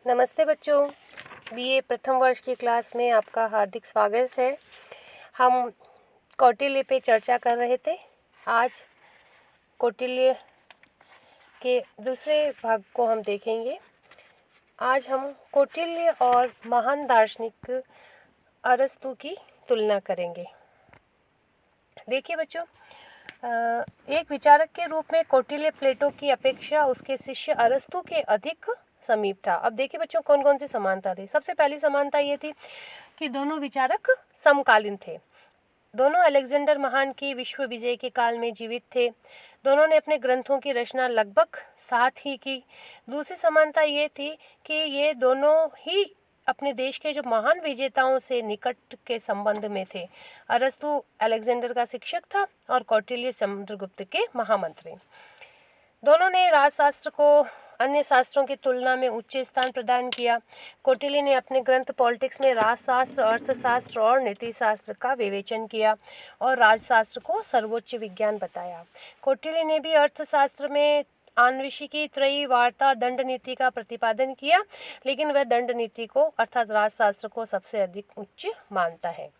नमस्ते बच्चों, बीए प्रथम वर्ष की क्लास में आपका हार्दिक स्वागत है। हम कौटिल्य पे चर्चा कर रहे थे। आज कौटिल्य के दूसरे भाग को हम देखेंगे। आज हम कौटिल्य और महान दार्शनिक अरस्तु की तुलना करेंगे। देखिए बच्चों, एक विचारक के रूप में कौटिल्य प्लेटो की अपेक्षा उसके शिष्य अरस्तु के अधिक समीप था। अब देखिए बच्चों, कौन कौन सी समानता थी। सबसे पहली समानता ये थी कि दोनों विचारक समकालीन थे। दोनों अलेक्जेंडर महान की विश्व विजय के काल में जीवित थे। दोनों ने अपने ग्रंथों की रचना लगभग साथ ही की। दूसरी समानता ये थी कि ये दोनों ही अपने देश के जो महान विजेताओं से निकट के संबंध में थे। अरस्तु अलेक्जेंडर का शिक्षक था और कौटिल्य समुद्रगुप्त के महामंत्री। दोनों ने राजशास्त्र को अन्य शास्त्रों की तुलना में उच्च स्थान प्रदान किया। कौटिल्य ने अपने ग्रंथ पॉलिटिक्स में राजशास्त्र, अर्थशास्त्र और नीतिशास्त्र का विवेचन किया और राजशास्त्र को सर्वोच्च विज्ञान बताया। कौटिल्य ने भी अर्थशास्त्र में आन्वेषिकी, त्रयी, वार्ता, दंड नीति का प्रतिपादन किया, लेकिन वह दंड नीति को अर्थात राजशास्त्र को सबसे अधिक उच्च मानता है।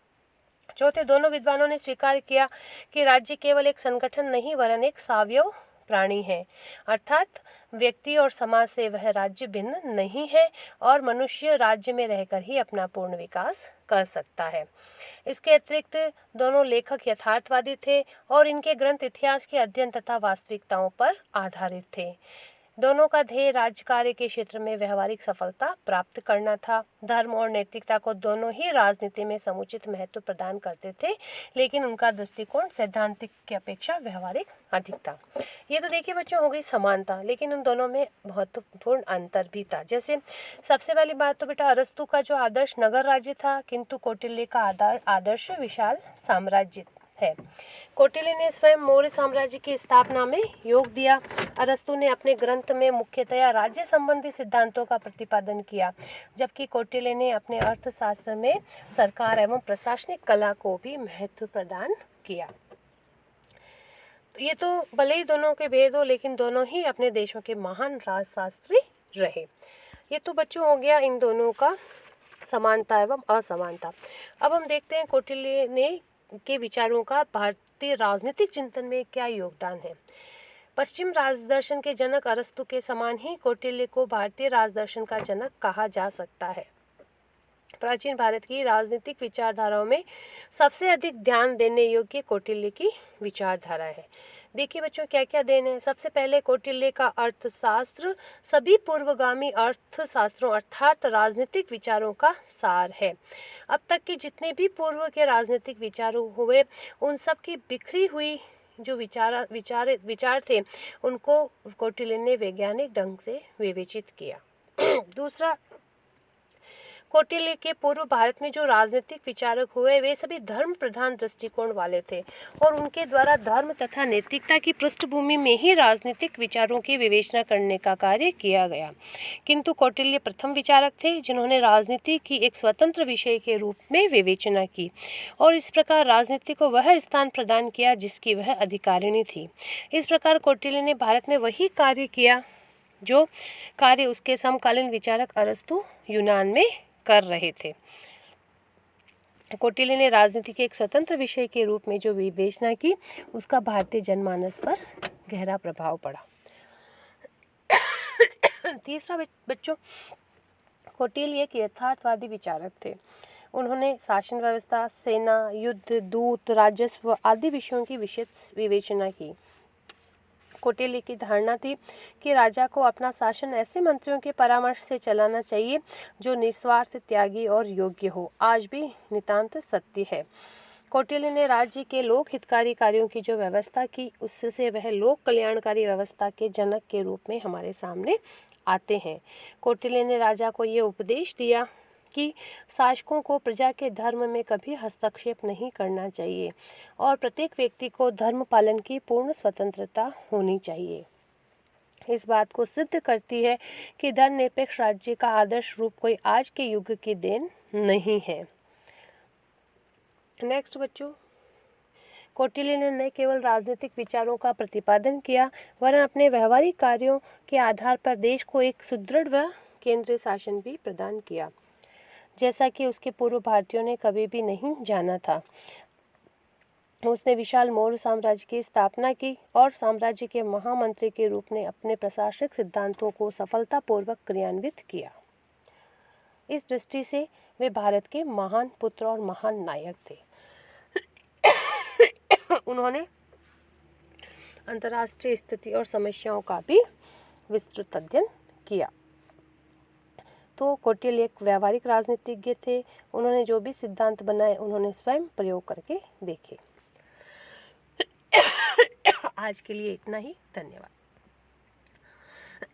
चौथे, दोनों विद्वानों ने स्वीकार किया कि राज्य केवल एक संगठन नहीं वरन एक सावयव प्राणी है, अर्थात व्यक्ति और समाज से वह राज्य भिन्न नहीं है और मनुष्य राज्य में रहकर ही अपना पूर्ण विकास कर सकता है। इसके अतिरिक्त दोनों लेखक यथार्थवादी थे और इनके ग्रंथ इतिहास के अध्ययन तथा वास्तविकताओं पर आधारित थे। दोनों का ध्येय राज्य कार्य के क्षेत्र में व्यवहारिक सफलता प्राप्त करना था। धर्म और नैतिकता को दोनों ही राजनीति में समुचित महत्व प्रदान करते थे, लेकिन उनका दृष्टिकोण सैद्धांतिक की अपेक्षा व्यवहारिक अधिक था। ये तो देखिए बच्चों हो गई समानता, लेकिन उन दोनों में महत्वपूर्ण अंतर भी था। जैसे सबसे पहली बात तो बेटा, अरस्तु का जो आदर्श नगर राज्य था, किंतु कौटिल्य का आदर्श विशाल साम्राज्य है। कौटिल्य ने स्वयं मौर्य साम्राज्य की स्थापना में योग दिया। अरस्तु ने अपने ग्रंथ में मुख्यतया राज्य संबंधी सिद्धांतों का प्रतिपादन किया, जबकि कौटिल्य ने अपने अर्थशास्त्र में सरकार एवं प्रशासनिक कला को भी महत्व प्रदान किया। ये तो भले ही दोनों के भेद हो, लेकिन दोनों ही अपने देशों के महान राजशास्त्री रहे। ये तो बच्चों हो गया इन दोनों का समानता एवं असमानता। अब हम देखते हैं कौटिल्य ने के विचारों का भारतीय राजनीतिक चिंतन में क्या योगदान है। पश्चिम राजदर्शन के जनक अरस्तु के समान ही कौटिल्य को भारतीय राजदर्शन का जनक कहा जा सकता है। प्राचीन भारत की राजनीतिक विचारधाराओं में सबसे अधिक ध्यान देने योग्य कौटिल्य की विचारधारा है। देखिए बच्चों, क्या क्या देन है। सबसे पहले कौटिल्य का अर्थशास्त्र सभी पूर्वगामी अर्थशास्त्रों अर्थात राजनीतिक विचारों का सार है। अब तक के जितने भी पूर्व के राजनीतिक विचार हुए, उन सब की बिखरी हुई जो विचार थे, उनको कौटिल्य ने वैज्ञानिक ढंग से विवेचित किया। दूसरा, कौटिल्य के पूर्व भारत में जो राजनीतिक विचारक हुए, वे सभी धर्म प्रधान दृष्टिकोण वाले थे और उनके द्वारा धर्म तथा नैतिकता की पृष्ठभूमि में ही राजनीतिक विचारों की विवेचना करने का कार्य किया गया। किंतु कौटिल्य प्रथम विचारक थे जिन्होंने राजनीति की एक स्वतंत्र विषय के रूप में विवेचना की और इस प्रकार राजनीति को वह स्थान प्रदान किया जिसकी वह अधिकारिणी थी। इस प्रकार कौटिल्य ने भारत में वही कार्य किया जो कार्य उसके समकालीन विचारक अरस्तु यूनान में कर रहे थे। कौटिल्य ने राजनीति के एक स्वतंत्र विषय के रूप में जो विवेचना की, उसका भारतीय जनमानस पर गहरा प्रभाव पड़ा। तीसरा बच्चों, कौटिल्य एक यथार्थवादी विचारक थे। उन्होंने शासन व्यवस्था, सेना, युद्ध, दूत, राजस्व आदि विषयों की विशेष विवेचना की। कौटिल्य की धारणा थी कि राजा को अपना शासन ऐसे मंत्रियों के परामर्श से चलाना चाहिए जो निस्वार्थ, त्यागी और योग्य हो। आज भी नितांत सत्य है। कौटिल्य ने राज्य के लोक हितकारी कार्यों की जो व्यवस्था की, उससे वह लोक कल्याणकारी व्यवस्था के जनक के रूप में हमारे सामने आते हैं। कौटिल्य ने राजा को ये उपदेश दिया कि शासकों को प्रजा के धर्म में कभी हस्तक्षेप नहीं करना चाहिए और प्रत्येक व्यक्ति को धर्म पालन की पूर्ण स्वतंत्रता होनी चाहिए। इस बात को सिद्ध करती है कि धर्मनिरपेक्ष राज्य का आदर्श रूप कोई आज के युग की देन नहीं है। नेक्स्ट बच्चों, कौटिल्य ने न केवल राजनीतिक विचारों का प्रतिपादन किया वरन अपने व्यवहारिक कार्यों के आधार पर देश को एक सुदृढ़ व केंद्रीय शासन भी प्रदान किया, जैसा कि उसके पूर्व भारतीयों ने कभी भी नहीं जाना था। उसने विशाल मौर्य साम्राज्य की स्थापना की और साम्राज्य के महामंत्री के रूप में अपने प्रशासनिक सिद्धांतों को सफलतापूर्वक क्रियान्वित किया। इस दृष्टि से वे भारत के महान पुत्र और महान नायक थे। उन्होंने अंतर्राष्ट्रीय स्थिति और समस्याओं का भी विस्तृत अध्ययन किया। तो कौटिल्य एक व्यावहारिक राजनीतिज्ञ थे। उन्होंने जो भी सिद्धांत बनाए उन्होंने स्वयं प्रयोग करके देखे। आज के लिए इतना ही। धन्यवाद।